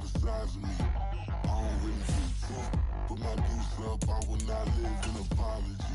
the size of me. I don't really give a fuck. Put my deuce up, I will not live in apology.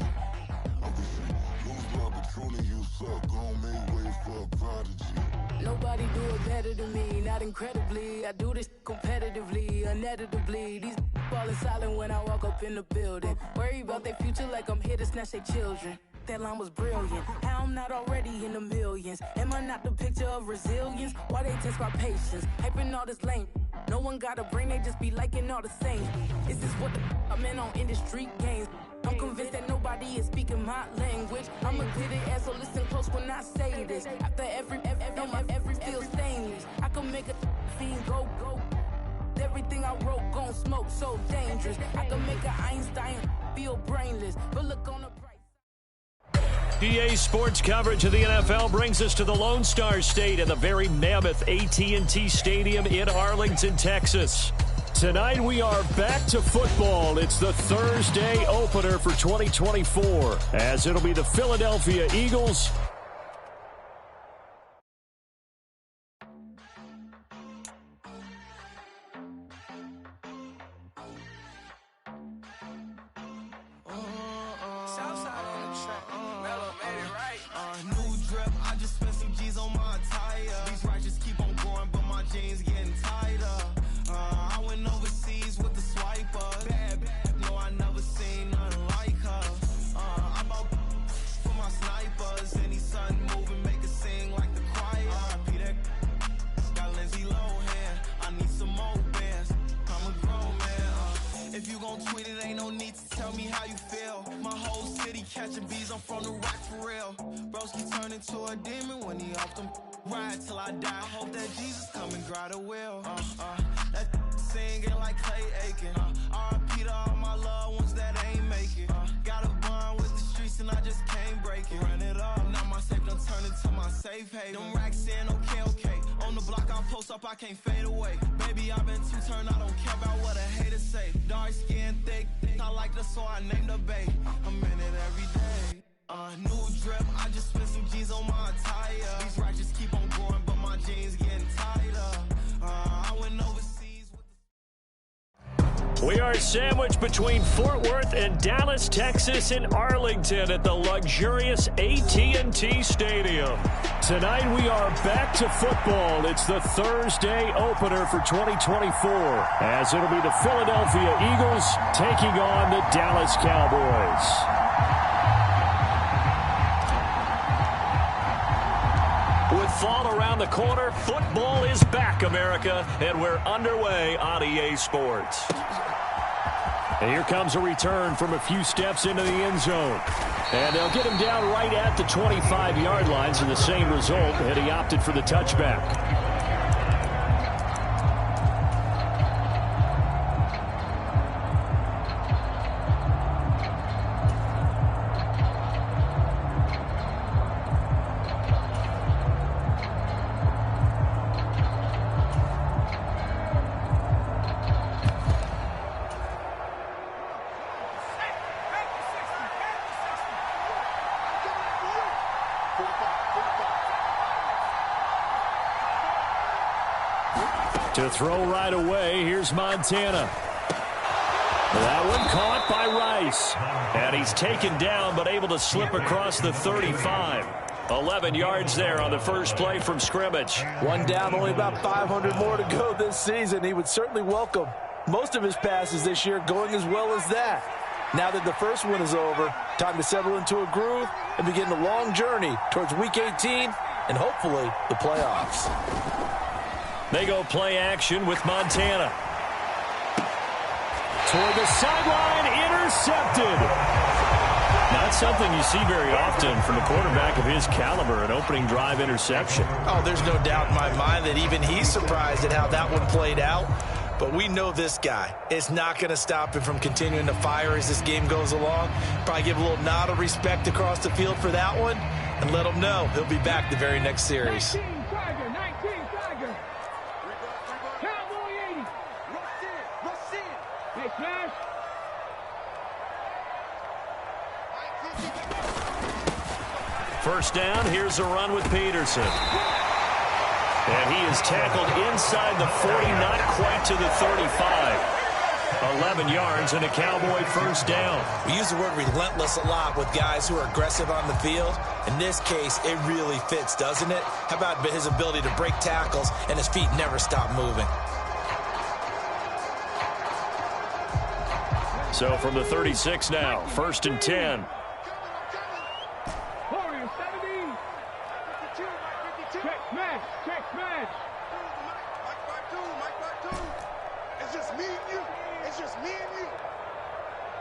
I wish you lose love, but truly you suck. Gon' make way for a prodigy. Nobody do it better than me, not incredibly. I do this competitively, uneditably. These falling silent when I walk up in the building. Worry about their future like I'm here to snatch their children. That line was brilliant. How I'm not already in the millions? Am I not the picture of resilience? Why they test my patience? Hyping all this lame. No one got a brain, they just be liking all the same. Is this what the I'm in on industry games? I'm convinced that nobody is speaking my language. I'm a good ass, so listen close when I say this. After every feel stainless. I can make a fiend go. Everything I wrote gon' smoke, so dangerous. I can make an Einstein feel brainless. But look on the EA Sports coverage of the NFL brings us to the Lone Star State and the very mammoth AT&T Stadium in Arlington, Texas. Tonight we are back to football. It's the Thursday opener for 2024, as it'll be the Philadelphia Eagles I can't fade away. Baby, I've been too turned, I don't care about what a hater say. Dark skin, thick, I like the so I named a bae. I'm in it every day. New drip, I just spent some G's on my attire. These racks just keep on going, but my jeans getting tighter. I went overseas with We are sandwiched between Fort Worth and Dallas, Texas, in Arlington at the luxurious AT&T Stadium. Tonight we are back to football. It's the Thursday opener for 2024, as it'll be the Philadelphia Eagles taking on the Dallas Cowboys. With fall around the corner, football is back, America, and we're underway on EA Sports. And here comes a return from a few steps into the end zone. And they'll get him down right at the 25-yard line, so the same result, and he opted for the touchback. To throw right away, here's Montana. That one caught by Rice. And he's taken down, but able to slip across the 35. 11 yards there on the first play from scrimmage. One down, only about 500 more to go this season. He would certainly welcome most of his passes this year going as well as that. Now that the first one is over, time to settle into a groove and begin the long journey towards Week 18 and hopefully the playoffs. They go play action with Montana. Toward the sideline, intercepted. Not something you see very often from a quarterback of his caliber, an opening drive interception. Oh, there's no doubt in my mind that even he's surprised at how that one played out. But we know this guy is not going to stop him from continuing to fire as this game goes along. Probably give a little nod of respect across the field for that one and let him know he'll be back the very next series. First down, here's a run with Peterson. And he is tackled inside the 40, not quite to the 35. 11 yards and a Cowboy first down. We use the word relentless a lot with guys who are aggressive on the field. In this case, it really fits, doesn't it? How about his ability to break tackles and his feet never stop moving? So from the 36 now, 1st and 10. It's just me and you. It's just me and you.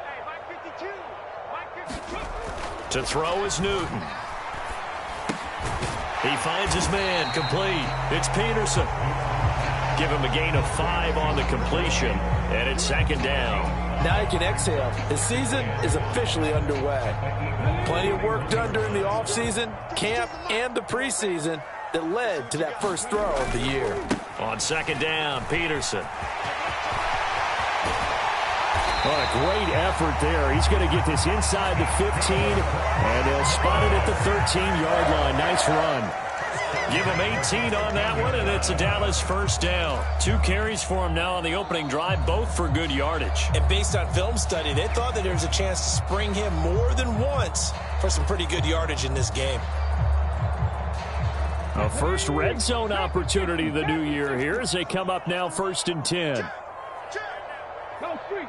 Hey, Mike 52. Mike 52. To throw is Newton. He finds his man, complete. It's Peterson. Give him a gain of 5 on the completion, and it's 2nd down. Now he can exhale. His season is officially underway. Plenty of work done during the offseason, camp, and the preseason that led to that first throw of the year. On 2nd down, Peterson. What a great effort there. He's going to get this inside the 15, and they'll spot it at the 13-yard line. Nice run. Give him 18 on that one, and it's a Dallas first down. 2 carries for him now on the opening drive, both for good yardage. And based on film study, they thought that there was a chance to spring him more than once for some pretty good yardage in this game. A first red zone opportunity the new year here as they come up now 1st and 10. Go street.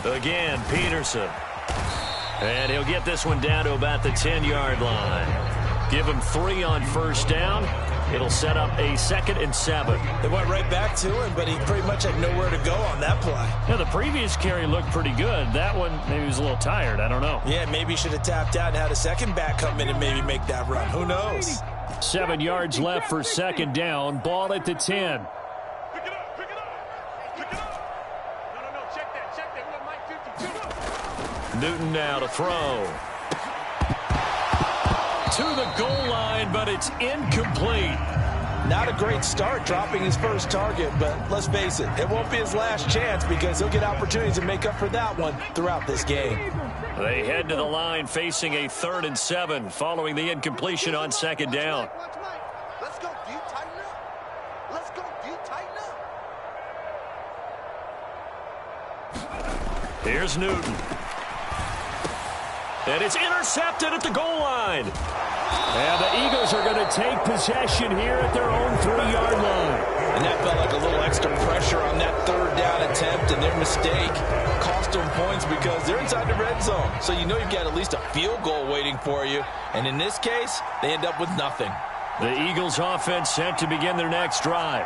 Again, Peterson. And he'll get this one down to about the 10-yard line. Give him 3 on first down. It'll set up a 2nd and 7. They went right back to him, but he pretty much had nowhere to go on that play. Yeah, the previous carry looked pretty good. That one, maybe he was a little tired. I don't know. Yeah, maybe he should have tapped out and had a second back come in and maybe make that run. Who knows? 7 yards left for 2nd down. Ball at the 10. Pick it up, pick it up, pick it up. No, check that. We got Mike 52. Newton now to throw. To the goal line, but it's incomplete. Not a great start dropping his first target, but let's face it, it won't be his last chance because he'll get opportunities to make up for that one throughout this game. They head to the line facing a 3rd and 7 following the incompletion on 2nd down. Let's go, D, tighten up. Let's go, D, tighten up. Here's Newton. And it's intercepted at the goal line. And the Eagles are going to take possession here at their own 3-yard line. And that felt like a little extra pressure on that 3rd down attempt, and their mistake cost them points because they're inside the red zone. So you know you've got at least a field goal waiting for you. And in this case, they end up with nothing. The Eagles offense set to begin their next drive.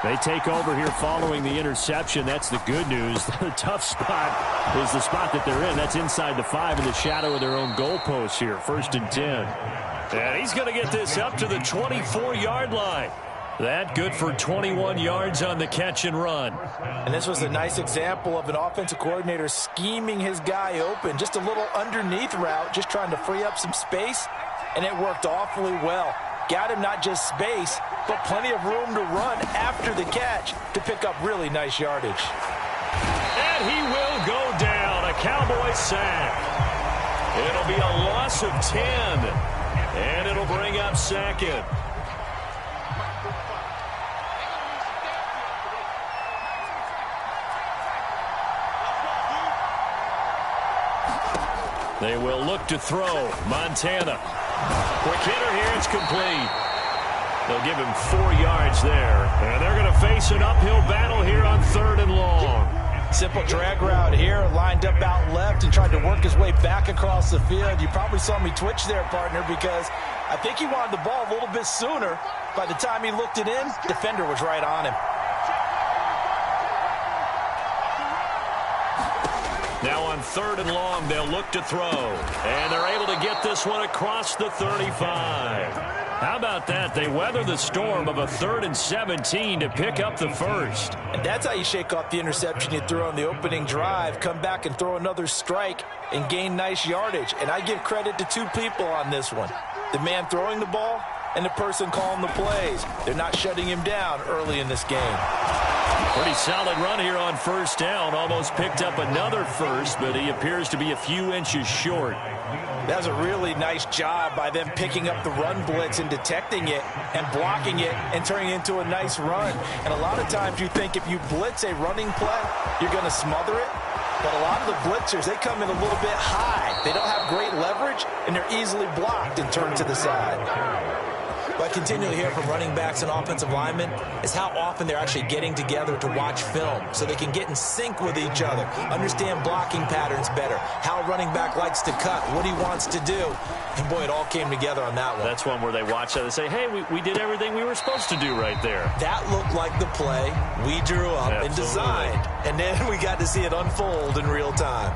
They take over here following the interception. That's the good news. The tough spot is the spot that they're in. That's inside the 5 in the shadow of their own goalpost here. 1st and 10. And he's going to get this up to the 24-yard line. That good for 21 yards on the catch and run. And this was a nice example of an offensive coordinator scheming his guy open. Just a little underneath route, just trying to free up some space, and it worked awfully well. Got him not just space, but plenty of room to run after the catch to pick up really nice yardage. And he will go down. A Cowboy sack. It'll be a loss of 10. And it'll bring up 2nd. They will look to throw. Montana. Quick hitter here. It's complete. They'll give him 4 yards there. And they're going to face an uphill battle here on 3rd and long. Simple drag route here, lined up out left and tried to work his way back across the field. You probably saw me twitch there, partner, because I think he wanted the ball a little bit sooner. By the time he looked it in, defender was right on him. Now on 3rd and long, they'll look to throw. And they're able to get this one across the 35. How about that? They weather the storm of a 3rd and 17 to pick up the first. And that's how you shake off the interception you threw on the opening drive. Come back and throw another strike and gain nice yardage. And I give credit to 2 people on this one. The man throwing the ball and the person calling the plays. They're not shutting him down early in this game. Pretty solid run here on first down. Almost picked up another first, but he appears to be a few inches short. That was a really nice job by them picking up the run blitz and detecting it and blocking it and turning it into a nice run. And a lot of times you think if you blitz a running play, you're going to smother it. But a lot of the blitzers, they come in a little bit high. They don't have great leverage, and they're easily blocked and turned to the side. What I continue to hear from running backs and offensive linemen is how often they're actually getting together to watch film so they can get in sync with each other, understand blocking patterns better, how a running back likes to cut, what he wants to do. And, boy, it all came together on that one. That's one where they watch that and say, hey, we did everything we were supposed to do right there. That looked like the play we drew up and designed. And then we got to see it unfold in real time.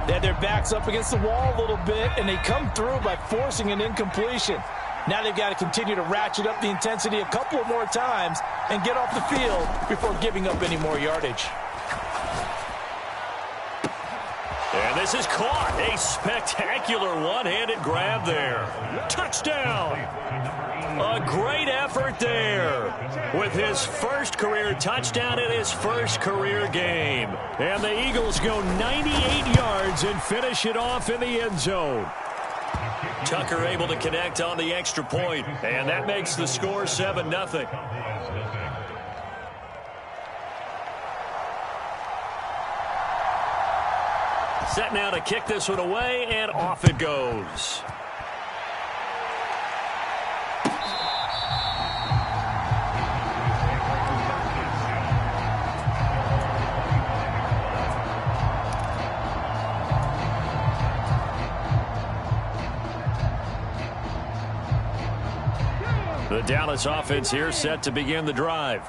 They had their backs up against the wall a little bit, and they come through by forcing an incompletion. Now they've got to continue to ratchet up the intensity a couple of more times and get off the field before giving up any more yardage. And this is caught. A spectacular one-handed grab there. Touchdown. A great effort there with his first career touchdown in his first career game. And the Eagles go 98 yards and finish it off in the end zone. Tucker able to connect on the extra point, and that makes the score 7-0. Set now to kick this one away, and off it goes. The Dallas offense here set to begin the drive.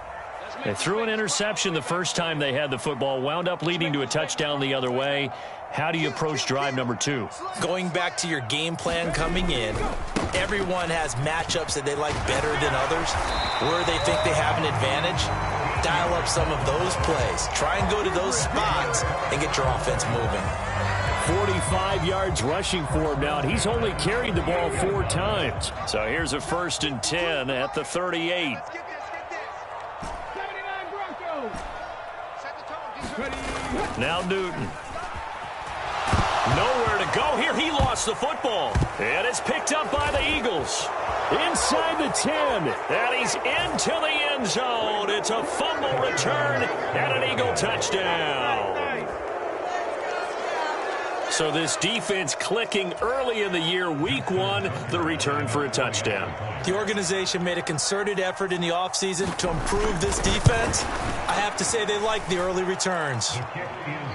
They threw an interception the first time they had the football, wound up leading to a touchdown the other way. How do you approach drive number 2? Going back to your game plan coming in, everyone has matchups that they like better than others. Where they think they have an advantage, dial up some of those plays. Try and go to those spots and get your offense moving. 45 yards rushing for him now. He's only carried the ball 4 times. So here's a 1st and 10 at the 38. Now Newton. Nowhere to go here. He lost the football. And it's picked up by the Eagles. Inside the 10. And he's into the end zone. It's a fumble return and an Eagle touchdown. So this defense clicking early in the year, week 1, the return for a touchdown. The organization made a concerted effort in the offseason to improve this defense. I have to say they like the early returns.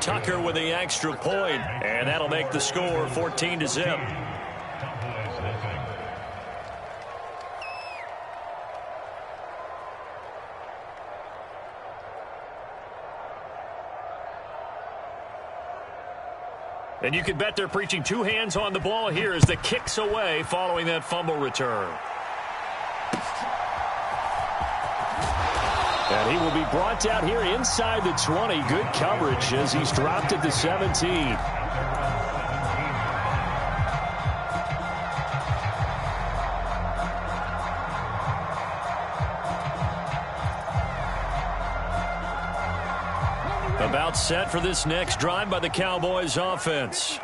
Tucker with the extra point, and that'll make the score 14-0. And you can bet they're preaching 2 hands on the ball here as the kick's away following that fumble return. And he will be brought down here inside the 20. Good coverage as he's dropped at the 17. About set for this next drive by the Cowboys offense.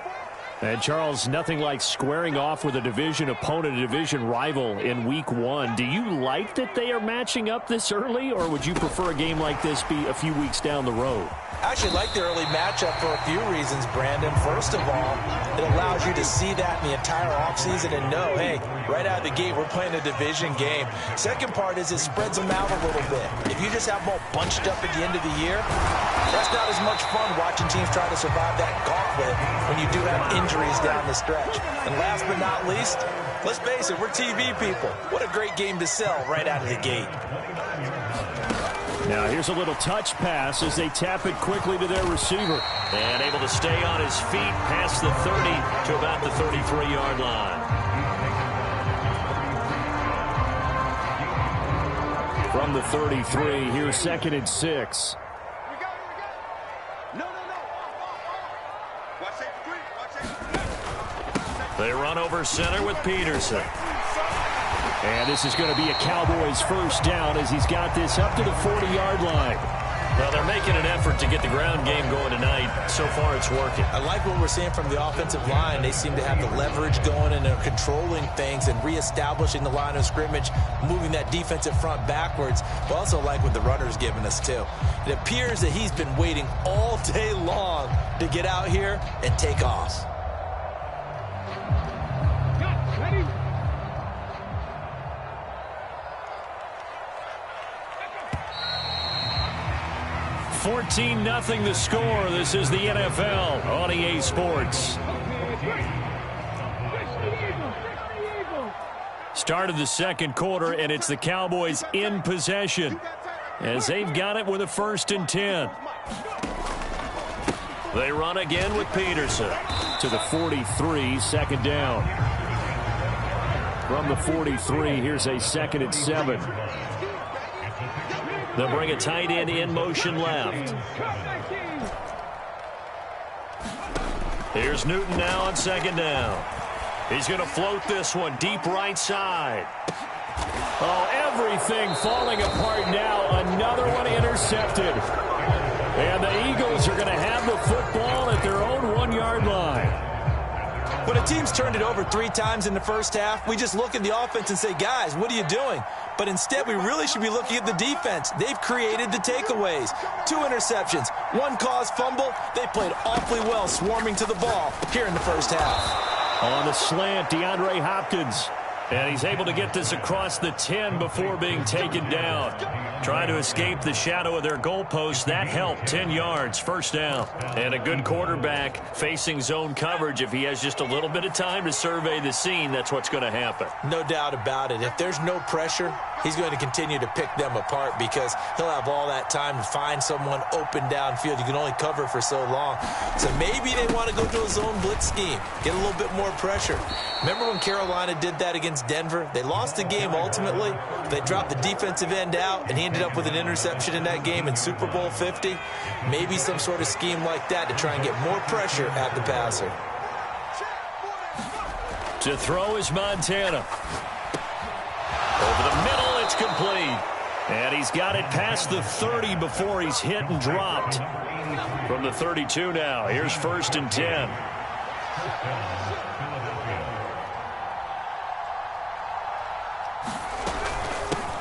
And, Charles, nothing like squaring off with a division opponent, a division rival in week 1. Do you like that they are matching up this early, or would you prefer a game like this be a few weeks down the road? I actually like the early matchup for a few reasons, Brandon. First of all, it allows you to see that in the entire offseason and know, hey, right out of the gate, we're playing a division game. Second part is it spreads them out a little bit. If you just have them all bunched up at the end of the year, that's not as much fun watching teams try to survive that gauntlet when you do have injuries down the stretch. And last but not least, let's face it, we're TV people. What a great game to sell right out of the gate. Now here's a little touch pass as they tap it quickly to their receiver. And able to stay on his feet past the 30 to about the 33-yard line. From the 33, here's 2nd and 6. They run over center with Peterson. And this is going to be a Cowboys first down as he's got this up to the 40-yard line. Well, they're making an effort to get the ground game going tonight. So far, it's working. I like what we're seeing from the offensive line. They seem to have the leverage going and are controlling things and reestablishing the line of scrimmage, moving that defensive front backwards. But also like what the runner's giving us, too. It appears that he's been waiting all day long to get out here and take off. Ready? 14-0 the score. This is the NFL on EA Sports. Start of the second quarter, and it's the Cowboys in possession as they've got it with a 1st and 10. They run again with Peterson to the 43, second down. From the 43, here's a 2nd and 7. They'll bring a tight end in motion left. Here's Newton now on 2nd down. He's going to float this one deep right side. Oh, everything falling apart now. Another one intercepted. And the Eagles are going to have the football at their own 1-yard line. When a team's turned it over 3 times in the first half, we just look at the offense and say, guys, what are you doing? But instead, we really should be looking at the defense. They've created the takeaways. 2 interceptions, 1 caused fumble. They played awfully well swarming to the ball here in the first half. On the slant, DeAndre Hopkins. And he's able to get this across the 10 before being taken down. Trying to escape the shadow of their goalpost. That helped. 10 yards, 1st down. And a good quarterback facing zone coverage. If he has just a little bit of time to survey the scene, that's what's going to happen. No doubt about it. If there's no pressure, he's going to continue to pick them apart because he'll have all that time to find someone open downfield. You can only cover for so long. So maybe they want to go to a zone blitz scheme, get a little bit more pressure. Remember when Carolina did that against Denver? They lost the game ultimately. They dropped the defensive end out, and he ended up with an interception in that game in Super Bowl 50. Maybe some sort of scheme like that to try and get more pressure at the passer. To throw is Montana. Over the middle, it's complete. And he's got it past the 30 before he's hit and dropped. From the 32 now, here's 1st and 10.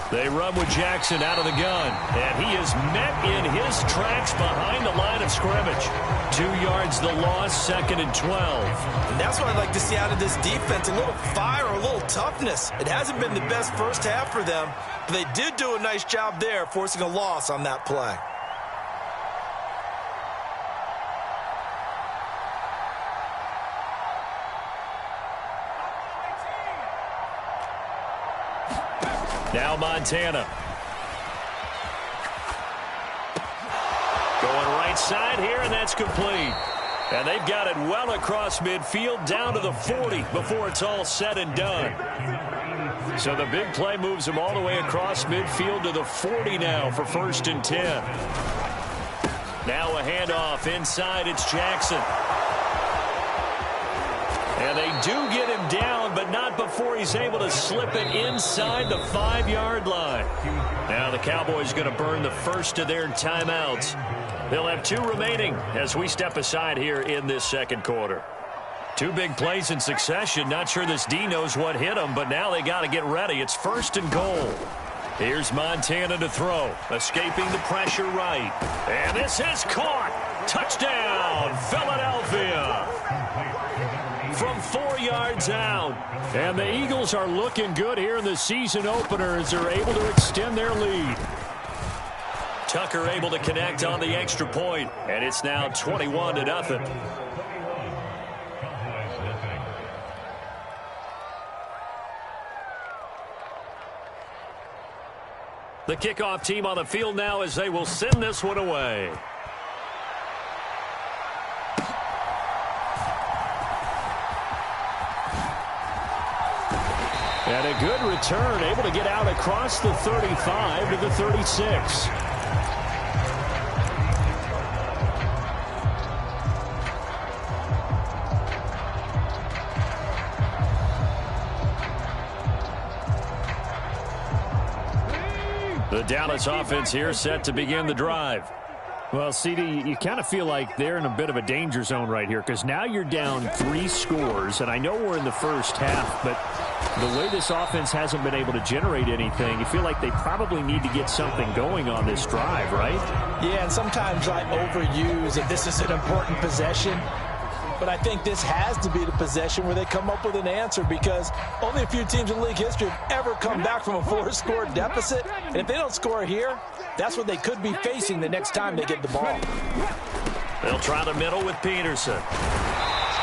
They run with Jackson out of the gun. And he is met in his tracks behind the line of scrimmage. 2 yards the loss, 2nd and 12. And that's what I'd like to see out of this defense. A little fire, a little toughness. It hasn't been the best first half for them, but they did do a nice job there, forcing a loss on that play. Now Montana. Going right side here, and that's complete. And they've got it well across midfield down to the 40 before it's all said and done. So the big play moves them all the way across midfield to the 40 now for 1st and 10. Now a handoff inside. It's Jackson. And they do get him down, but not before he's able to slip it inside the 5-yard line. Now the Cowboys going to burn the first of their timeouts. They'll have 2 remaining as we step aside here in this second quarter. 2 big plays in succession. Not sure this D knows what hit him, but now they got to get ready. It's 1st and goal. Here's Montana to throw. Escaping the pressure right. And this is caught. Touchdown, Philadelphia. From 4 yards out. And the Eagles are looking good here in the season opener as they're able to extend their lead. Tucker able to connect on the extra point, and it's now 21-0. The kickoff team on the field now as they will send this one away. And a good return, able to get out across the 35 to the 36. The Dallas offense here set to begin the drive. Well, CD, you kind of feel like they're in a bit of a danger zone right here because now you're down 3 scores, and I know we're in the first half, but the way this offense hasn't been able to generate anything, you feel like they probably need to get something going on this drive, right? Yeah, and sometimes I overuse that this is an important possession, but I think this has to be the possession where they come up with an answer because only a few teams in league history have ever come back from a 4-score deficit, and if they don't score here, that's what they could be facing the next time they get the ball. They'll try the middle with Peterson.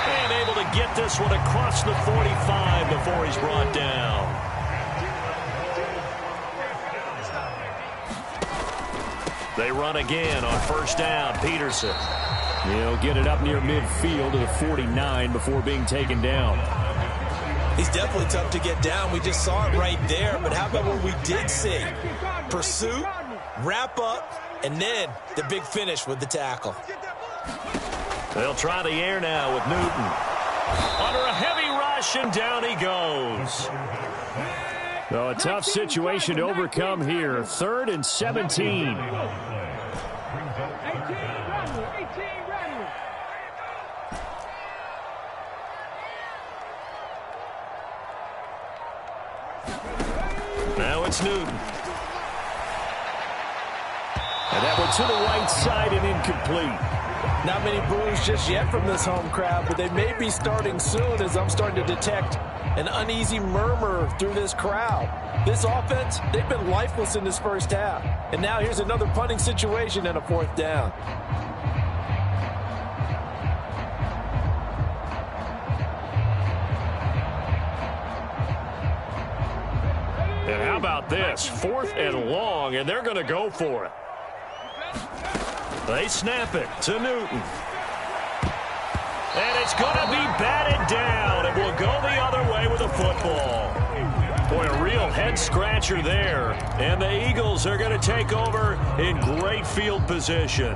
And able to get this one across the 45 before he's brought down. They run again on first down. Peterson. He'll get it up near midfield to the 49 before being taken down. He's definitely tough to get down. We just saw it right there. But how about what we did see? Pursuit, wrap up, and then the big finish with the tackle. They'll try the air now with Newton. Under a heavy rush, and down he goes. So a tough situation to overcome here. 3rd and 17. Now it's Newton. And that one to the right side and incomplete. Not many boos just yet from this home crowd, but they may be starting soon as I'm starting to detect an uneasy murmur through this crowd. This offense, they've been lifeless in this first half. And now here's another punting situation and a 4th down. And how about this? 4th and long, and they're going to go for it. They snap it to Newton. And it's going to be batted down. It will go the other way with the football. Boy, a real head-scratcher there. And the Eagles are going to take over in great field position.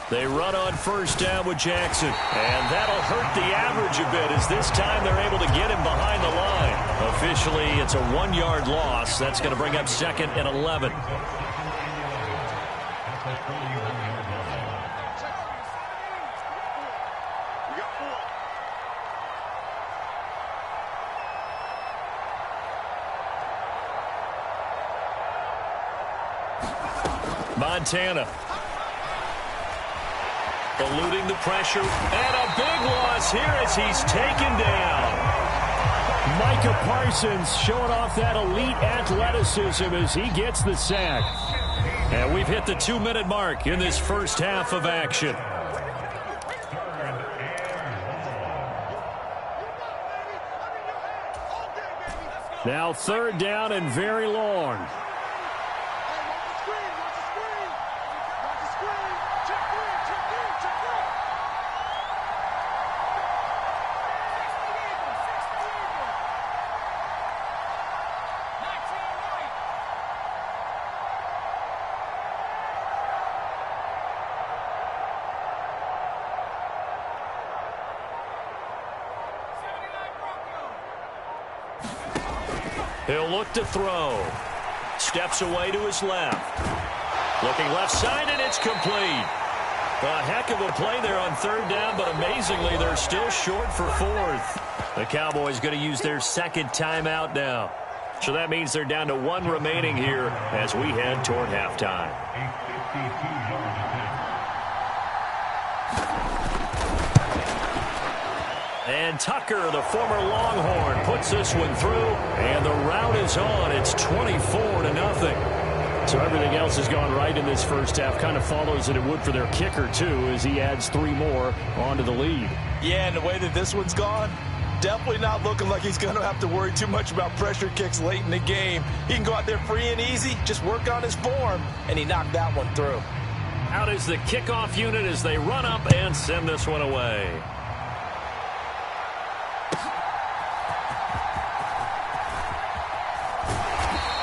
They run on first down with Jackson. And that'll hurt the average a bit as this time they're able to get him behind the line. Officially, it's a 1-yard loss. That's going to bring up 2nd and 11. Montana. Eluding the pressure, and a big loss here as he's taken down. Micah Parsons showing off that elite athleticism as he gets the sack. And we've hit the 2-minute mark in this first half of action. Now 3rd down and very long. He'll look to throw. Steps away to his left. Looking left side, and it's complete. A heck of a play there on 3rd down, but amazingly, they're still short for 4th. The Cowboys going to use their 2nd timeout now. So that means they're down to 1 remaining here as we head toward halftime. And Tucker, the former Longhorn, puts this one through, and the route is on. It's 24-0. So everything else has gone right in this first half. Kind of follows that it would for their kicker, too, as he adds 3 more onto the lead. Yeah, and the way that this one's gone, definitely not looking like he's going to have to worry too much about pressure kicks late in the game. He can go out there free and easy, just work on his form, and he knocked that one through. Out is the kickoff unit as they run up and send this one away.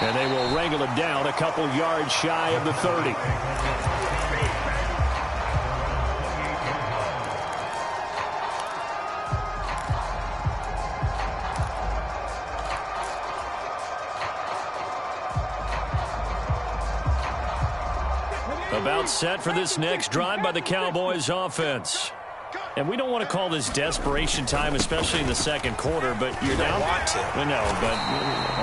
And they will wrangle it down a couple yards shy of the 30. About set for this next drive by the Cowboys offense. And we don't want to call this desperation time, especially in the second quarter, but you're down. Want to. No, but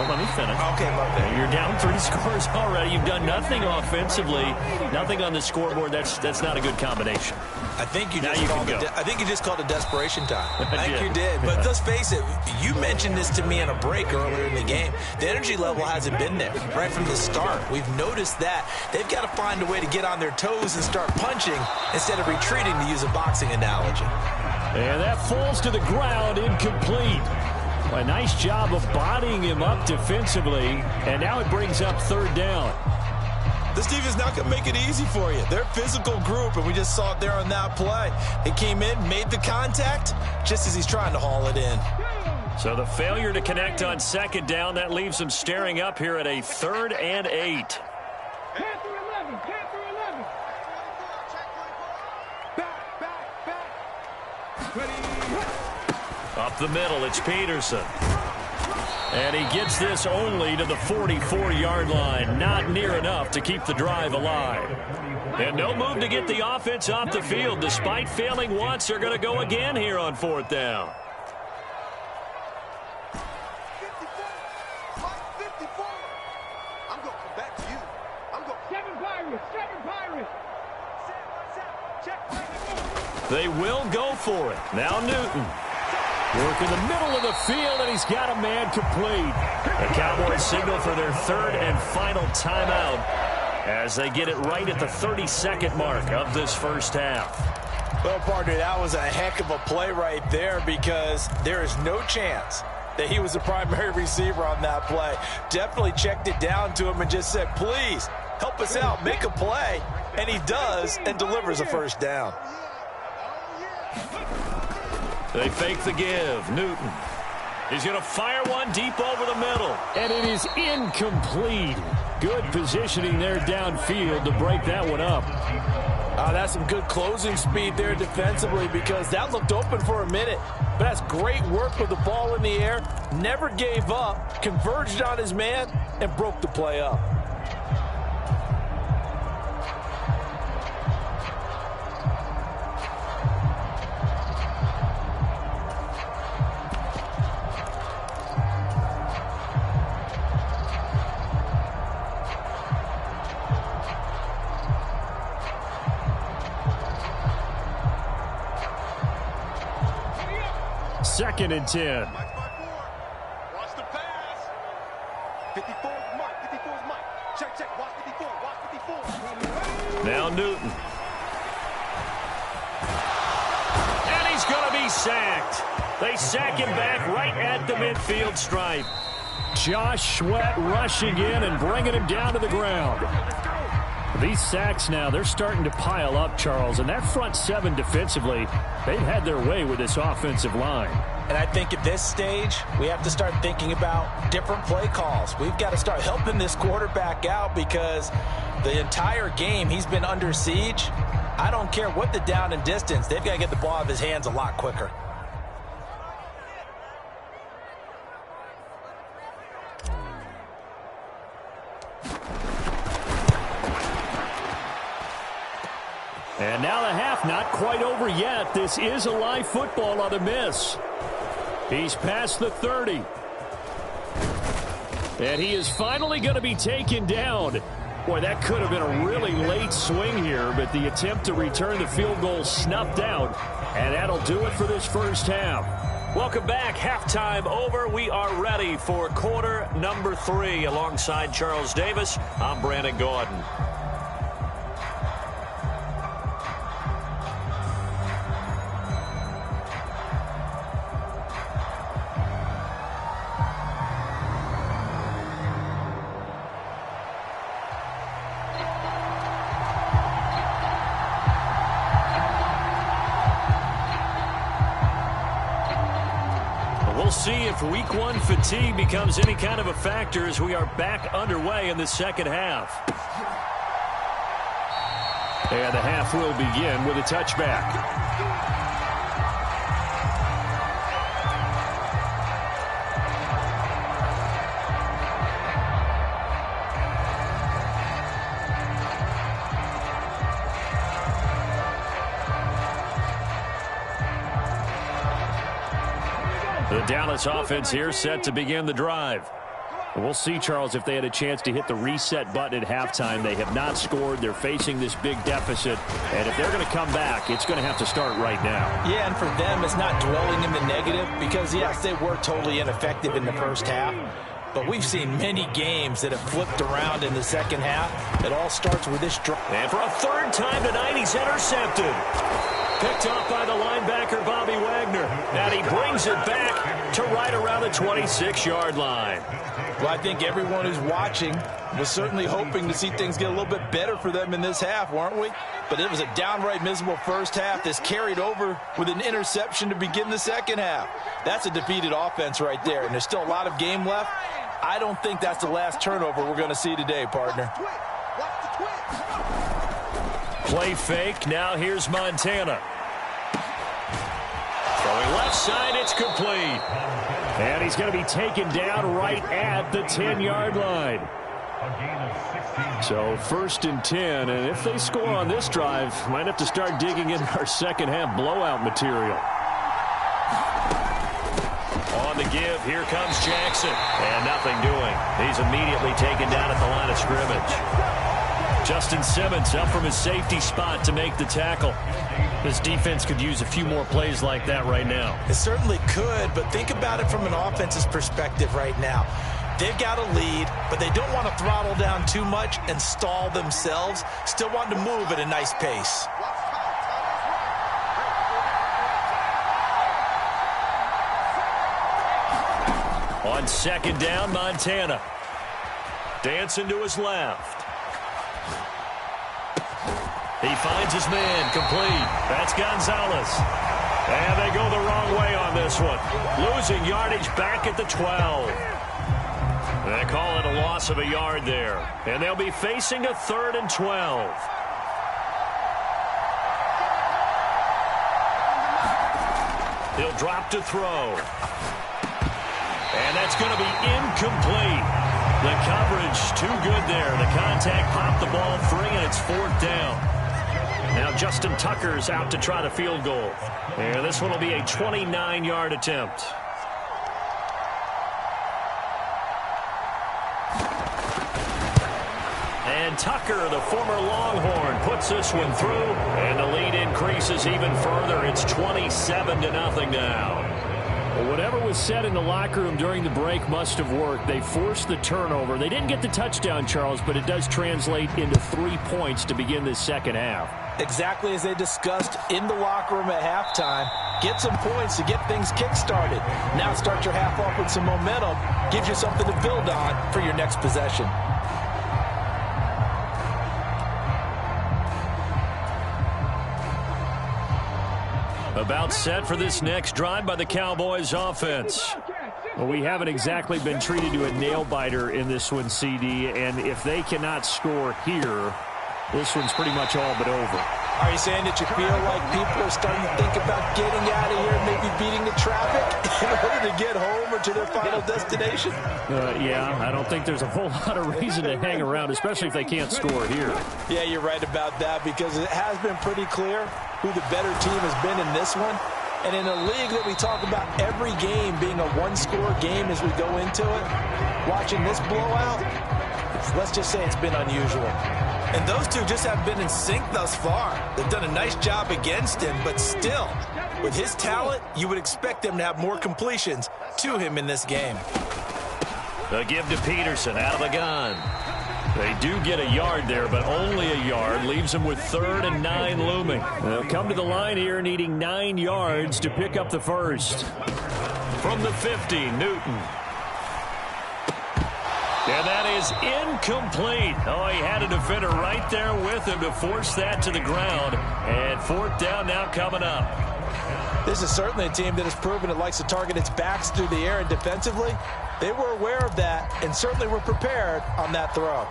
let me finish. Okay, my bad. You're down 3 scores already. You've done nothing offensively, nothing on the scoreboard. That's not a good combination. I think you just called it desperation time. I think you did. But let's face it, you mentioned this to me in a break earlier in the game. The energy level hasn't been there right from the start. We've noticed that. They've got to find a way to get on their toes and start punching instead of retreating, to use a boxing analogy. And that falls to the ground, incomplete. A nice job of bodying him up defensively, and now it brings up third down. This defense is not going to make it easy for you. They're a physical group, and we just saw it there on that play. He came in, made the contact, just as he's trying to haul it in. So the failure to connect on second down, that leaves him staring up here at a 3rd and 8. Up the middle, it's Peterson. And he gets this only to the 44-yard line. Not near enough to keep the drive alive. And no move to get the offense off the field. Despite failing once, they're going to go again here on 4th down. I'm going to come back to you. I'm going 7 Pirates. They will go for it. Now Newton. Work in the middle of the field, and he's got a man complete. The Cowboys signal for their 3rd and final timeout as they get it right at the 32nd mark of this first half. Well, partner, that was a heck of a play right there, because there is no chance that he was the primary receiver on that play. Definitely checked it down to him and just said, please, help us out, make a play. And he does, and delivers a first down. They fake the give. Newton. He's going to fire one deep over the middle. And it is incomplete. Good positioning there downfield to break that one up. That's some good closing speed there defensively, because that looked open for a minute. But that's great work with the ball in the air. Never gave up. Converged on his man and broke the play up. Second and 10. Watch the pass. 54 is Mike. 54 is Mike. Check. Watch 54. Now Newton. And he's going to be sacked. They sack him back right at the midfield stripe. Josh Sweat rushing in and bringing him down to the ground. These sacks now, they're starting to pile up, Charles. And that front 7 defensively, they've had their way with this offensive line. And I think at this stage, we have to start thinking about different play calls. We've got to start helping this quarterback out, because the entire game he's been under siege. I don't care what the down and distance. They've got to get the ball out of his hands a lot quicker. And now the half not quite over yet. This is a live football on the miss. He's past the 30. And he is finally going to be taken down. Boy, that could have been a really late swing here, but the attempt to return the field goal snuffed out. And that'll do it for this first half. Welcome back. Halftime over. We are ready for quarter number 3. Alongside Charles Davis, I'm Brandon Gordon. We'll see if week 1 fatigue becomes any kind of a factor as we are back underway in the second half. And the half will begin with a touchback. Dallas offense here set to begin the drive. We'll see, Charles, if they had a chance to hit the reset button at halftime. They have not scored. They're facing this big deficit. And if they're going to come back, it's going to have to start right now. Yeah, and for them, it's not dwelling in the negative because, yes, they were totally ineffective in the first half. But we've seen many games that have flipped around in the second half. It all starts with this drive. And for a third time tonight, he's intercepted. Picked off by the linebacker, Bobby Wagner. And he brings it back to right around the 26-yard line. Well, I think everyone who's watching was certainly hoping to see things get a little bit better for them in this half, weren't we? But it was a downright miserable first half that's carried over with an interception to begin the second half. That's a defeated offense right there, and there's still a lot of game left. I don't think that's the last turnover we're going to see today, partner. Play fake. Now here's Montana. Throwing left side, it's complete. And he's going to be taken down right at the 10-yard line. So 1st and 10, and if they score on this drive, might have to start digging in our second half blowout material. On the give, here comes Jackson. And nothing doing. He's immediately taken down at the line of scrimmage. Justin Simmons up from his safety spot to make the tackle. This defense could use a few more plays like that right now. It certainly could, but think about it from an offense's perspective right now. They've got a lead, but they don't want to throttle down too much and stall themselves. Still want to move at a nice pace. On 2nd down, Montana. Dancing to his left. He finds his man, complete. That's Gonzalez. And they go the wrong way on this one. Losing yardage back at the 12. They call it a loss of a yard there. And they'll be facing a 3rd and 12. He'll drop to throw. And that's going to be incomplete. The coverage too good there. The contact popped the ball free, and it's 4th down. Now Justin Tucker's out to try the field goal. And this one will be a 29-yard attempt. And Tucker, the former Longhorn, puts this one through. And the lead increases even further. It's 27-0 now. Well, whatever was said in the locker room during the break must have worked. They forced the turnover. They didn't get the touchdown, Charles, but it does translate into 3 points to begin this second half. Exactly as they discussed in the locker room at halftime. Get some points to get things kick-started. Now start your half off with some momentum. Gives you something to build on for your next possession. About set for this next drive by the Cowboys offense. Well, we haven't exactly been treated to a nail-biter in this one, CD, and if they cannot score here, this one's pretty much all but over. Are you saying that you feel like people are starting to think about getting out of here and maybe beating the traffic in order to get home or to their final destination? Yeah, I don't think there's a whole lot of reason to hang around, especially if they can't score here. Yeah, you're right about that because it has been pretty clear who the better team has been in this one. And in a league that we talk about every game being a one-score game as we go into it, watching this blowout, let's just say it's been unusual. And those two just haven't been in sync thus far. They've done a nice job against him, but still, with his talent, you would expect them to have more completions to him in this game. The give to Peterson out of the gun. They do get a yard there, but only a yard. Leaves them with 3rd and 9 looming. They'll come to the line here needing 9 yards to pick up the first. From the 50, Newton. And that is incomplete. Oh, he had a defender right there with him to force that to the ground. And 4th down now coming up. This is certainly a team that has proven it likes to target its backs through the air and defensively. They were aware of that and certainly were prepared on that throw.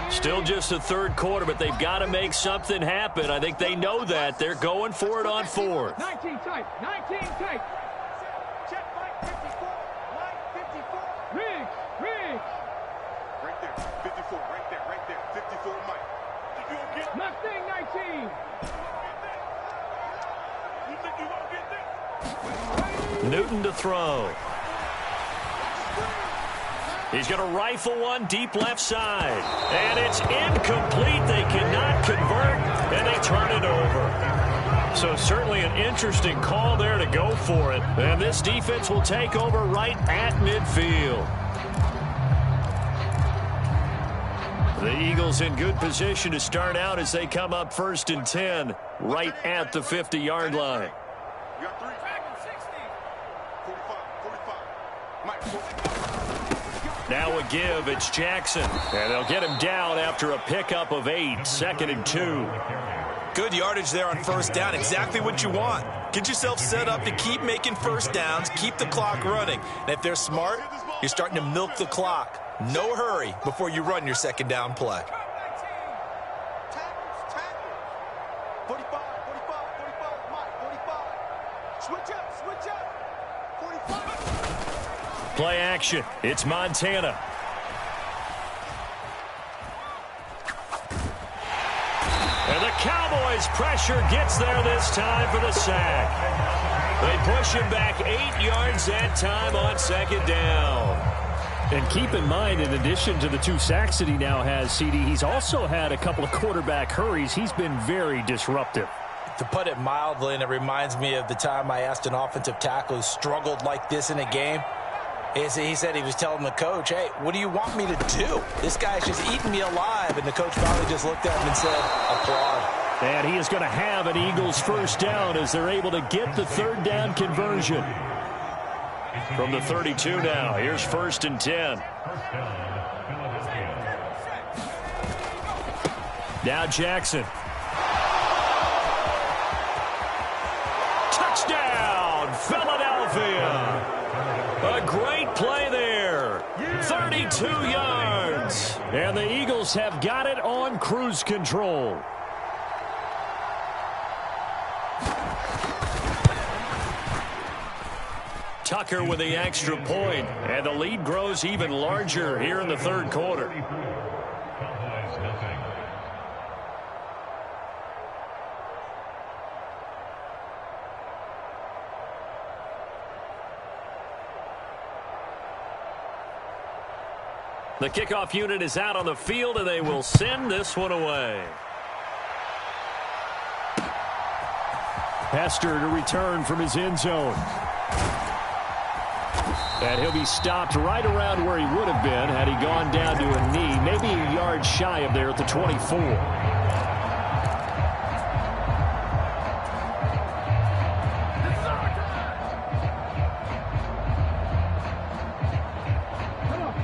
Still just the 3rd quarter, but they've got to make something happen. I think they know that. They're going for it on 4th. 19 tight, 19 tight. Check Mike 54, Mike 54. Riggs. Right there, 54, right there, 54, Mike. Mustang 19. Newton to throw. He's going to rifle one deep left side. And it's incomplete. They cannot convert, and they turn it over. So certainly an interesting call there to go for it. And this defense will take over right at midfield. The Eagles in good position to start out as they come up 1st and 10 right at the 50-yard line. We got 3. 45. Now a give. It's Jackson. And they'll get him down after a pickup of 8. 2nd and 2. Good yardage there on 1st down. Exactly what you want. Get yourself set up to keep making 1st downs, keep the clock running. And if they're smart, you're starting to milk the clock. No hurry before you run your 2nd down play. 45, 45, 45. Switch up. 45. Play action. It's Montana. And the Cowboys' pressure gets there this time for the sack. They push him back 8 yards that time on 2nd down. And keep in mind, in addition to the 2 sacks that he now has, CD, he's also had a couple of quarterback hurries. He's been very disruptive. To put it mildly, and it reminds me of the time I asked an offensive tackle who struggled like this in a game, he said he was telling the coach, hey, what do you want me to do? This guy's just eating me alive. And the coach probably just looked at him and said, applaud. And he is going to have an Eagles 1st down as they're able to get the 3rd down conversion. From the 32 now, here's 1st and 10. Now Jackson. Touchdown, Philadelphia. A great play there. 32 yards. And the Eagles have got it on cruise control. Tucker with the extra point, and the lead grows even larger here in the 3rd quarter. The kickoff unit is out on the field, and they will send this one away. Hester to return from his end zone. And he'll be stopped right around where he would have been had he gone down to a knee, maybe a yard shy of there at the 24.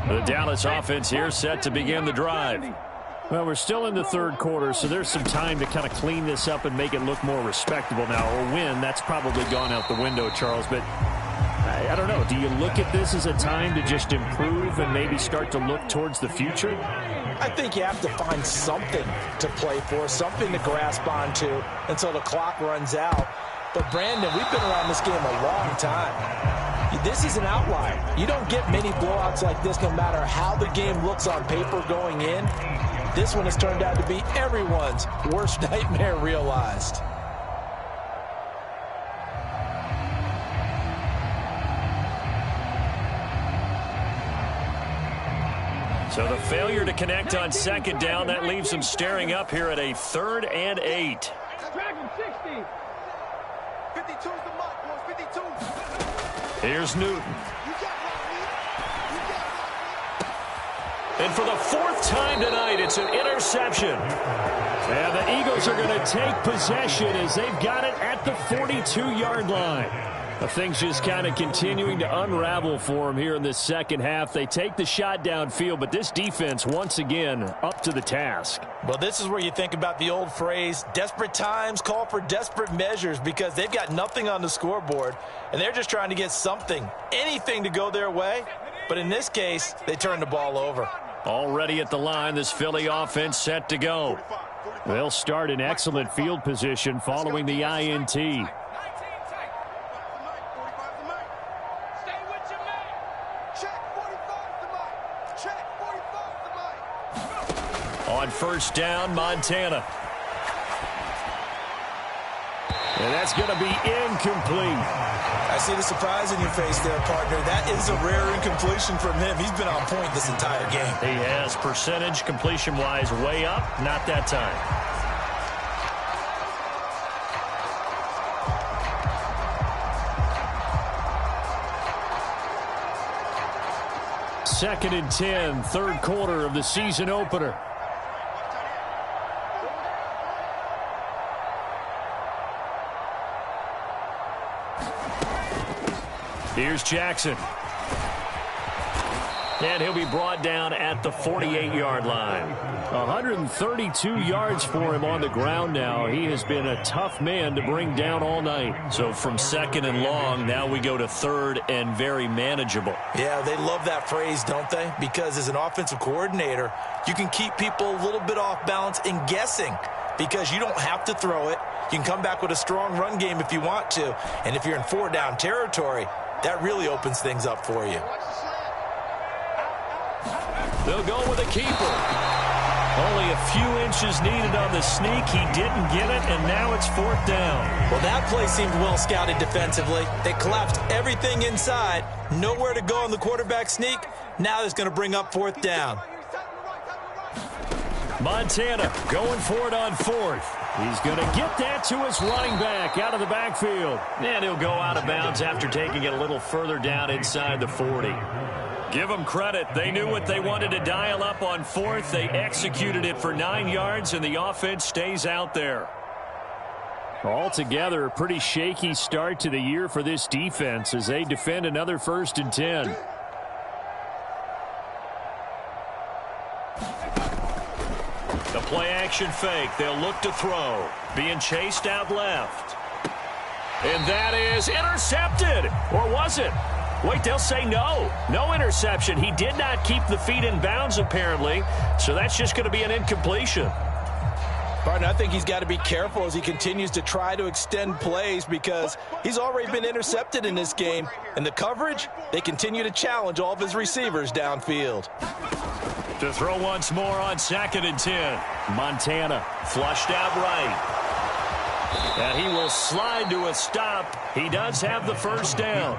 The Dallas offense here set to begin the drive. Well, we're still in the 3rd quarter, so there's some time to kind of clean this up and make it look more respectable now. A win, that's probably gone out the window, Charles, but I don't know. Do you look at this as a time to just improve and maybe start to look towards the future? I think you have to find something to play for, something to grasp onto until the clock runs out. But, Brandon, we've been around this game a long time. This is an outlier. You don't get many blowouts like this no matter how the game looks on paper going in. This one has turned out to be everyone's worst nightmare realized. So the failure to connect on 2nd down, that leaves them staring up here at a 3rd and 8. Dragon 60. 52's the mark, boys. 52. Here's Newton. And for the 4th time tonight, it's an interception. And the Eagles are going to take possession as they've got it at the 42-yard line. Things just kind of continuing to unravel for them here in this 2nd half. They take the shot downfield, but this defense, once again, up to the task. Well, this is where you think about the old phrase, desperate times call for desperate measures, because they've got nothing on the scoreboard, and they're just trying to get something, anything to go their way. But in this case, they turn the ball over. Already at the line, this Philly offense set to go. They'll start in excellent field position following the INT. On 1st down, Montana. And that's going to be incomplete. I see the surprise in your face there, partner. That is a rare incompletion from him. He's been on point this entire game. He has. Percentage completion-wise way up. Not that time. Second and 10, third quarter of the season opener. Here's Jackson. And he'll be brought down at the 48-yard line. 132 yards for him on the ground now. He has been a tough man to bring down all night. So from second and long, now we go to third and very manageable. Yeah, they love that phrase, don't they? Because as an offensive coordinator, you can keep people a little bit off balance and guessing because you don't have to throw it. You can come back with a strong run game if you want to. And if you're in four-down territory, that really opens things up for you. They'll go with a keeper. Only a few inches needed on the sneak. He didn't get it, and now it's fourth down. Well, that play seemed well scouted defensively. They collapsed everything inside. Nowhere to go on the quarterback sneak. Now it's going to bring up fourth down. Montana going for it on fourth. He's going to get that to his running back out of the backfield. And he'll go out of bounds after taking it a little further down inside the 40. Give them credit. They knew what they wanted to dial up on fourth. They executed it for 9 yards, and the offense stays out there. Altogether, a pretty shaky start to the year for this defense as they defend another 1st and 10. The play-action fake. They'll look to throw. Being chased out left. And that is intercepted. Or was it? Wait, they'll say no. No interception. He did not keep the feet in bounds, apparently. So that's just going to be an incompletion. Partner, I think he's got to be careful as he continues to try to extend plays because he's already been intercepted in this game. And the coverage, they continue to challenge all of his receivers downfield. To throw once more on 2nd and 10. Montana flushed out right. And he will slide to a stop. He does have the first down.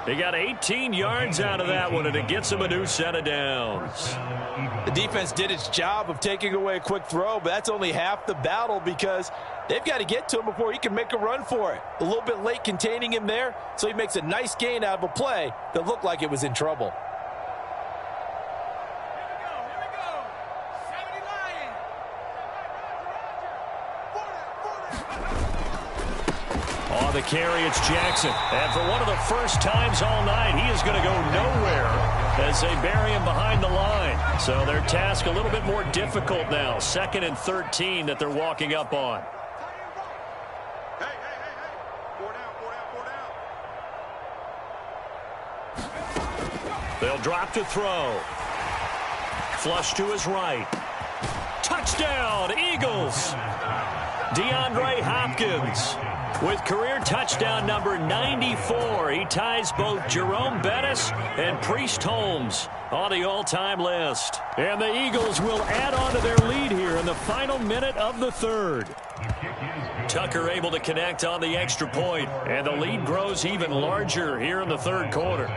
He got 18 yards out of that one, and it gets him a new set of downs. The defense did its job of taking away a quick throw, but that's only half the battle because they've got to get to him before he can make a run for it. A little bit late containing him there, so he makes a nice gain out of a play that looked like it was in trouble. On the carry, it's Jackson. And for one of the first times all night, he is going to go nowhere as they bury him behind the line. So their task a little bit more difficult now. 2nd and 13 that they're walking up on. Hey. 4 down. They'll drop to throw. Flush to his right. Touchdown, Eagles. DeAndre Hopkins with career touchdown number 94. He ties both Jerome Bettis and Priest Holmes on the all-time list. And the Eagles will add on to their lead here in the final minute of the third. Tucker able to connect on the extra point, and the lead grows even larger here in the third quarter.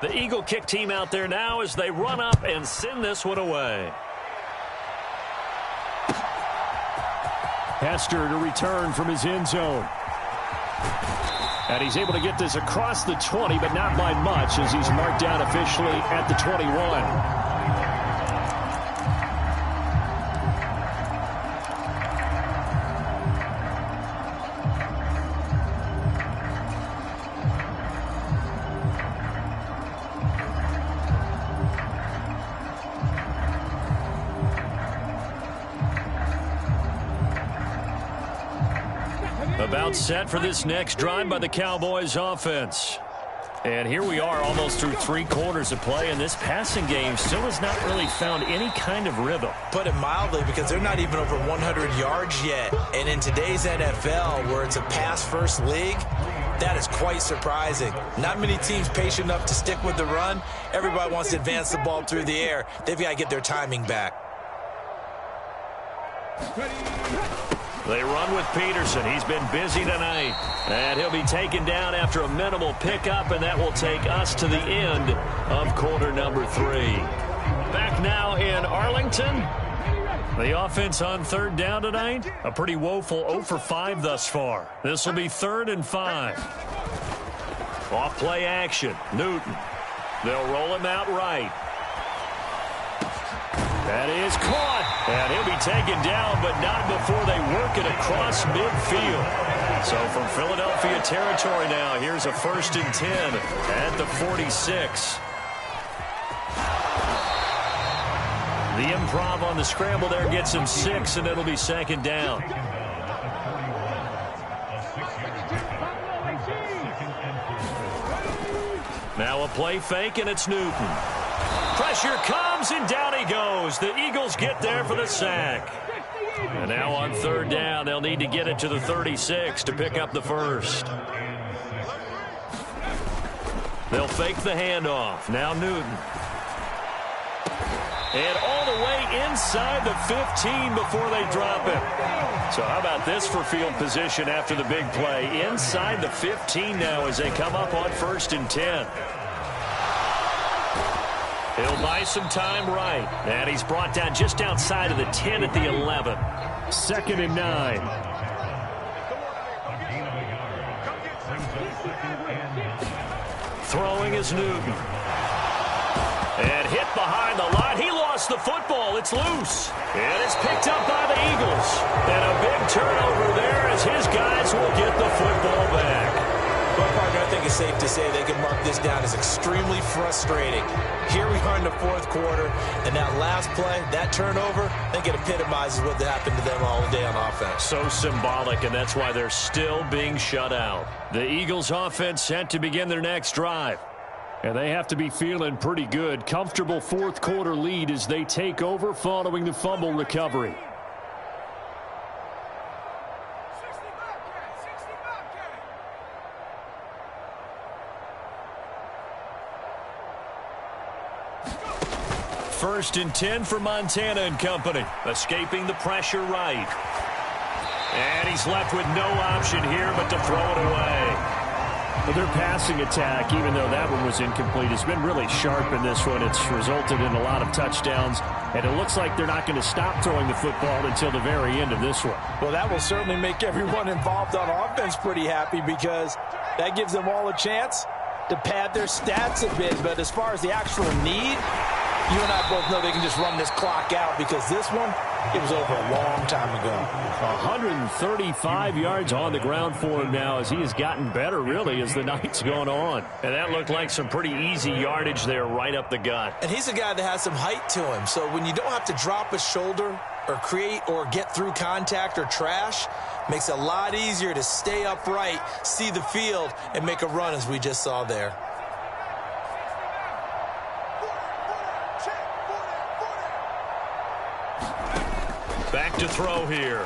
The Eagle kick team out there now as they run up and send this one away. Hester to return from his end zone. And he's able to get this across the 20, but not by much as he's marked down officially at the 21. About set for this next drive by the Cowboys offense. And here we are almost through 3 quarters of play, and this passing game still has not really found any kind of rhythm. Put it mildly, because they're not even over 100 yards yet. And in today's NFL, where it's a pass-first league, that is quite surprising. Not many teams patient enough to stick with the run. Everybody wants to advance the ball through the air. They've got to get their timing back. They run with Peterson. He's been busy tonight. And he'll be taken down after a minimal pickup, and that will take us to the end of quarter number 3. Back now in Arlington. The offense on 3rd down tonight, a pretty woeful 0 for 5 thus far. This will be 3rd and 5. Off play action. Newton. They'll roll him out right. That is caught, and he'll be taken down, but not before they work it across midfield. So from Philadelphia territory now, here's a 1st and 10 at the 46. The improv on the scramble there gets him 6, and it'll be 2nd down. Now a play fake, and it's Newton. Pressure comes, and down he goes. The Eagles get there for the sack. And now on 3rd down, they'll need to get it to the 36 to pick up the 1st. They'll fake the handoff. Now Newton. And all the way inside the 15 before they drop it. So how about this for field position after the big play? Inside the 15 now as they come up on 1st and 10. He'll buy some time right. And he's brought down just outside of the 10 at the 11. 2nd and 9. Throwing is Newton. And hit behind the line. He lost the football. It's loose. And it's picked up by the Eagles. And a big turnover there as his guys will get the football back. Well, partner, I think it's safe to say they can mark this down as extremely frustrating. Here we are in the 4th quarter, and that last play, that turnover, I think it epitomizes what happened to them all day on offense. So symbolic, and that's why they're still being shut out. The Eagles offense set to begin their next drive. And they have to be feeling pretty good. Comfortable 4th quarter lead as they take over following the fumble recovery. First and 10 for Montana and company. Escaping the pressure right. And he's left with no option here but to throw it away. Well, their passing attack, even though that one was incomplete, has been really sharp in this one. It's resulted in a lot of touchdowns, and it looks like they're not going to stop throwing the football until the very end of this one. Well, that will certainly make everyone involved on offense pretty happy because that gives them all a chance to pad their stats a bit. But as far as the actual need, you and I both know they can just run this clock out because this one, it was over a long time ago. 135 yards on the ground for him now as he has gotten better, really, as the night's gone on. And that looked like some pretty easy yardage there right up the gut. And he's a guy that has some height to him. So when you don't have to drop a shoulder or create or get through contact or trash, makes it a lot easier to stay upright, see the field, and make a run as we just saw there. Back to throw here.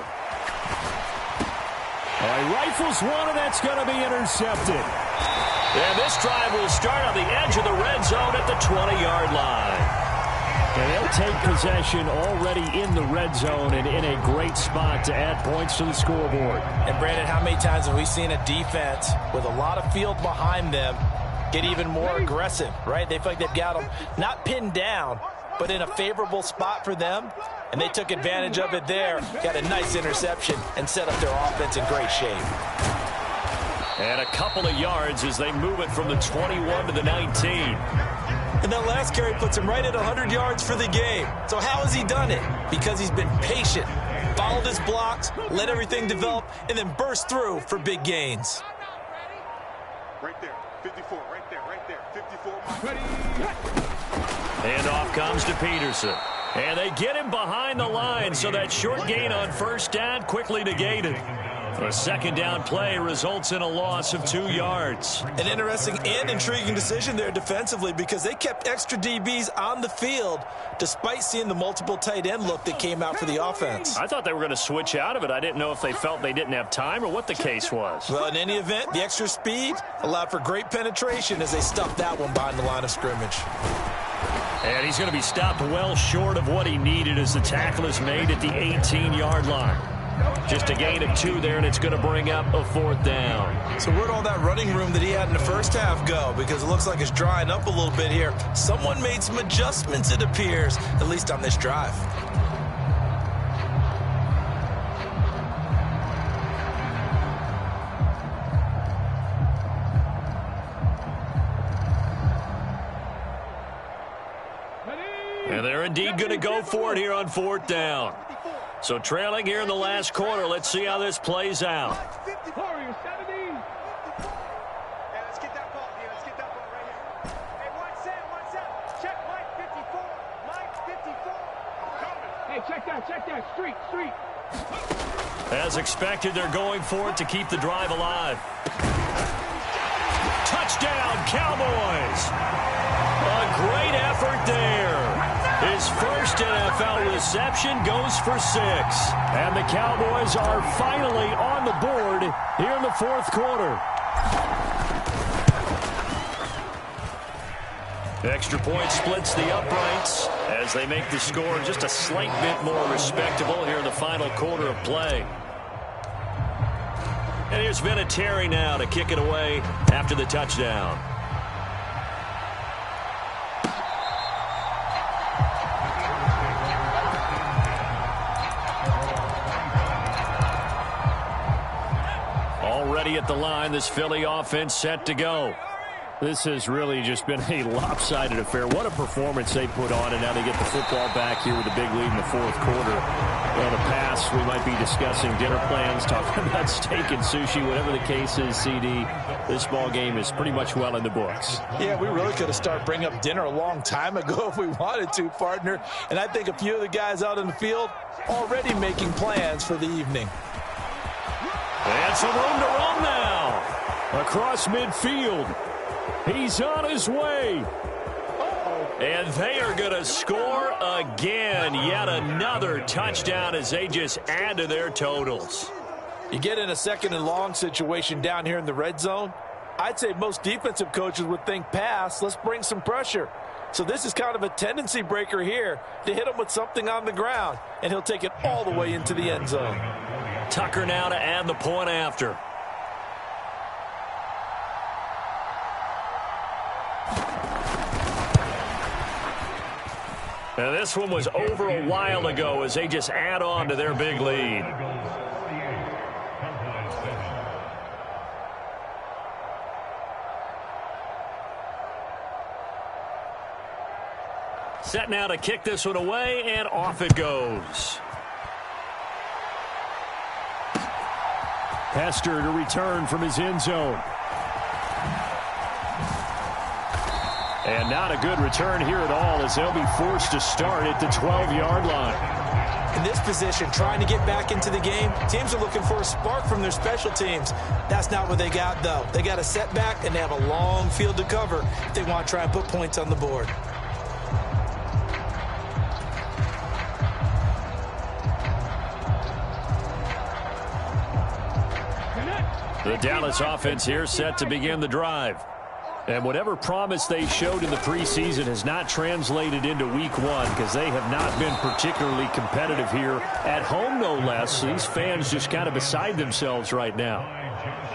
He rifles one, and that's going to be intercepted. And this drive will start on the edge of the red zone at the 20-yard line. And they'll take possession already in the red zone and in a great spot to add points to the scoreboard. And, Brandon, how many times have we seen a defense with a lot of field behind them get even more aggressive, right? They feel like they've got them not pinned down, but in a favorable spot for them, and they took advantage of it there, got a nice interception, and set up their offense in great shape. And a couple of yards as they move it from the 21 to the 19. And that last carry puts him right at 100 yards for the game. So how has he done it? Because he's been patient, followed his blocks, let everything develop, and then burst through for big gains. Right there, 54, right there, 54. Handoff comes to Peterson. And they get him behind the line, so that short gain on first down quickly negated. A second down play results in a loss of 2 yards. An interesting and intriguing decision there defensively because they kept extra DBs on the field despite seeing the multiple tight end look that came out for the offense. I thought they were going to switch out of it. I didn't know if they felt they didn't have time or what the case was. Well, in any event, the extra speed allowed for great penetration as they stuffed that one behind the line of scrimmage. And he's going to be stopped well short of what he needed as the tackle is made at the 18-yard line. Just a gain of 2 there, and it's going to bring up a 4th down. So where'd all that running room that he had in the first half go? Because it looks like it's drying up a little bit here. Someone made some adjustments, it appears, at least on this drive. And they're indeed going to go for it here on 4th down. So trailing here in the last quarter. Let's see how this plays out. Warriors 70. Hey, let's get that ball. Yeah, let's get that ball right here. Hey, one set. Check Mike 54. Mike 54. Hey, check that. Street. As expected, they're going for it to keep the drive alive. Touchdown, Cowboys! A great effort there. His first NFL reception goes for 6. And the Cowboys are finally on the board here in the 4th quarter. Extra point splits the uprights as they make the score just a slight bit more respectable here in the final quarter of play. And here's Vinatieri now to kick it away after the touchdown. Already at the line, this Philly offense set to go. This has really just been a lopsided affair. What a performance they put on, and now they get the football back here with a big lead in the 4th quarter. Well, the past, we might be discussing dinner plans, talking about steak and sushi, whatever the case is, CD. This ball game is pretty much well in the books. Yeah, we really could have started bringing up dinner a long time ago if we wanted to, partner. And I think a few of the guys out in the field already making plans for the evening. And some room to run now. Across midfield. He's on his way. And they are going to score again. Yet another touchdown as they just add to their totals. You get in a 2nd and long situation down here in the red zone. I'd say most defensive coaches would think pass. Let's bring some pressure. So this is kind of a tendency breaker here to hit him with something on the ground. And he'll take it all the way into the end zone. Tucker now to add the point after. Now this one was over a while ago as they just add on to their big lead. Set now to kick this one away, and off it goes. Hester to return from his end zone. And not a good return here at all as they'll be forced to start at the 12-yard line. In this position, trying to get back into the game, teams are looking for a spark from their special teams. That's not what they got, though. They got a setback, and they have a long field to cover if they want to try and put points on the board. The Dallas offense here set to begin the drive. And whatever promise they showed in the preseason has not translated into week 1 because they have not been particularly competitive here at home, no less. These fans just kind of beside themselves right now.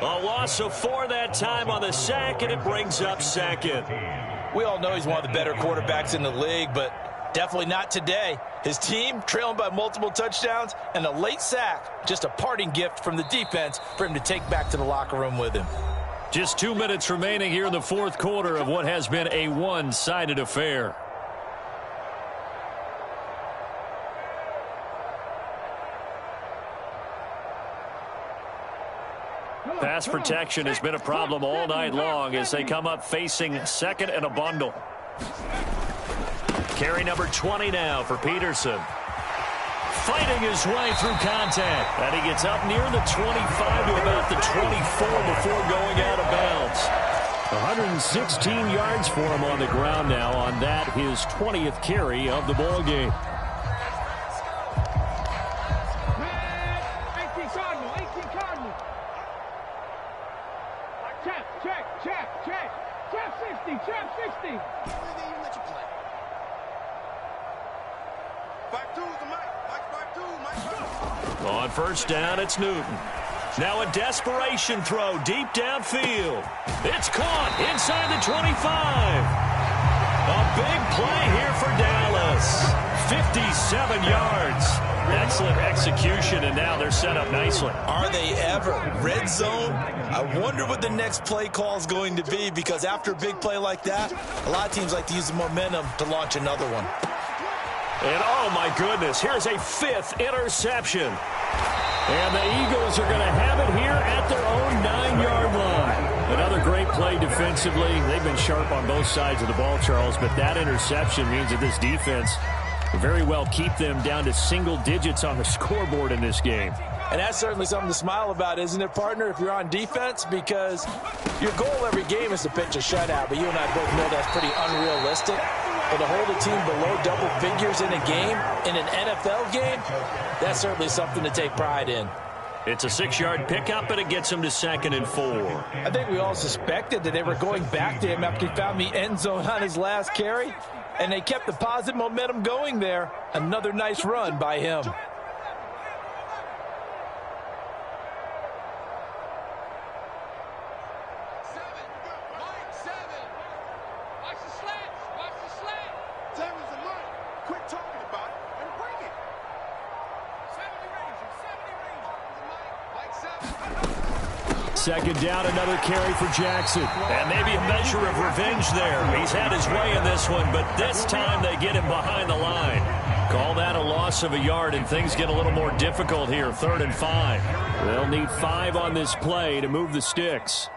A loss of 4 that time on the sack, and it brings up 2nd. We all know he's one of the better quarterbacks in the league, but definitely not today. His team trailing by multiple touchdowns and a late sack. Just a parting gift from the defense for him to take back to the locker room with him. Just 2 minutes remaining here in the 4th quarter of what has been a one-sided affair. Pass protection has been a problem all night long as they come up facing 2nd and a bundle. Carry number 20 now for Peterson. fighting his way through contact. And he gets up near the 25 to about the 24 before going out of bounds. 116 yards for him on the ground now on that, his 20th carry of the ball game. 18 Cardinal, 18 Cardinal. Check. Check 60, check 60. On first down, it's Newton. Now a desperation throw deep downfield. It's caught inside the 25. A big play here for Dallas. 57 yards. Excellent execution, and now they're set up nicely. Are they ever? Red zone? I wonder what the next play call is going to be, because after a big play like that, a lot of teams like to use the momentum to launch another one. And oh my goodness, here's a 5th interception. And the Eagles are going to have it here at their own 9-yard line. Another great play defensively. They've been sharp on both sides of the ball, Charles, but that interception means that this defense very well keep them down to single digits on the scoreboard in this game. And that's certainly something to smile about, isn't it, partner, if you're on defense? Because your goal every game is to pitch a shutout, but you and I both know that's pretty unrealistic. But to hold a team below double figures in a game, in an NFL game, that's certainly something to take pride in. It's a 6-yard pickup, and it gets him to 2nd and 4. I think we all suspected that they were going back to him after he found the end zone on his last carry, and they kept the positive momentum going there. Another nice run by him. Second down, another carry for Jackson. And maybe a measure of revenge there. He's had his way in this one, but this time they get him behind the line. Call that a loss of a yard, and things get a little more difficult here. 3rd and 5. They'll need 5 on this play to move the sticks.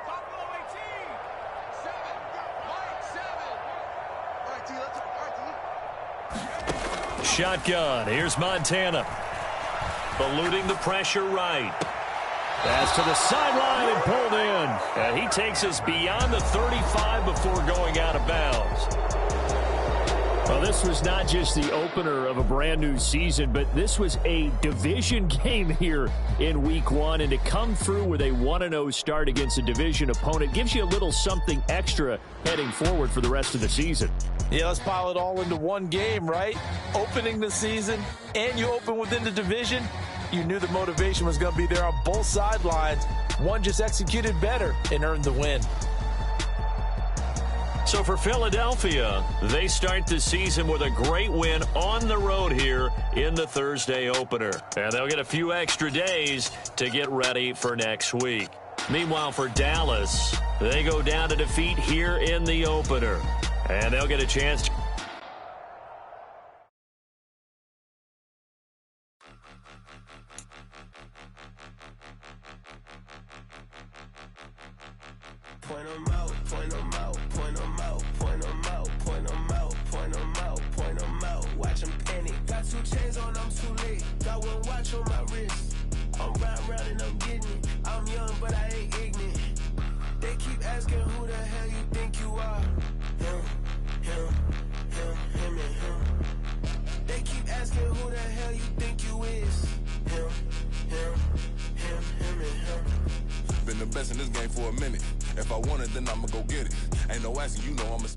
Shotgun. Here's Montana. Eluding the pressure right. Pass to the sideline and pulled in. And he takes us beyond the 35 before going out of bounds. Well, this was not just the opener of a brand new season, but this was a division game here in week 1. And to come through with a 1-0 start against a division opponent gives you a little something extra heading forward for the rest of the season. Yeah, let's pile it all into one game, right? Opening the season, and you open within the division. You knew the motivation was going to be there on both sidelines. One just executed better and earned the win. So for Philadelphia, they start the season with a great win on the road here in the Thursday opener. And they'll get a few extra days to get ready for next week. Meanwhile, for Dallas, they go down to defeat here in the opener. And they'll get a chance to point them out, point them out, point them out, point them out, point them out, point them out, point them out. Watch them panic. Got 2 chains on, I'm too late. Got 1 watch on my wrist. I'm round and I'm getting it. I'm young, but I ain't ignorant. They keep asking who the hell you think you are. Him, and him. They keep asking who the hell you think you is. Him, and him. Been the best in this game for a minute. If I want it, then I'ma go get it. Ain't no asking, you know I'm a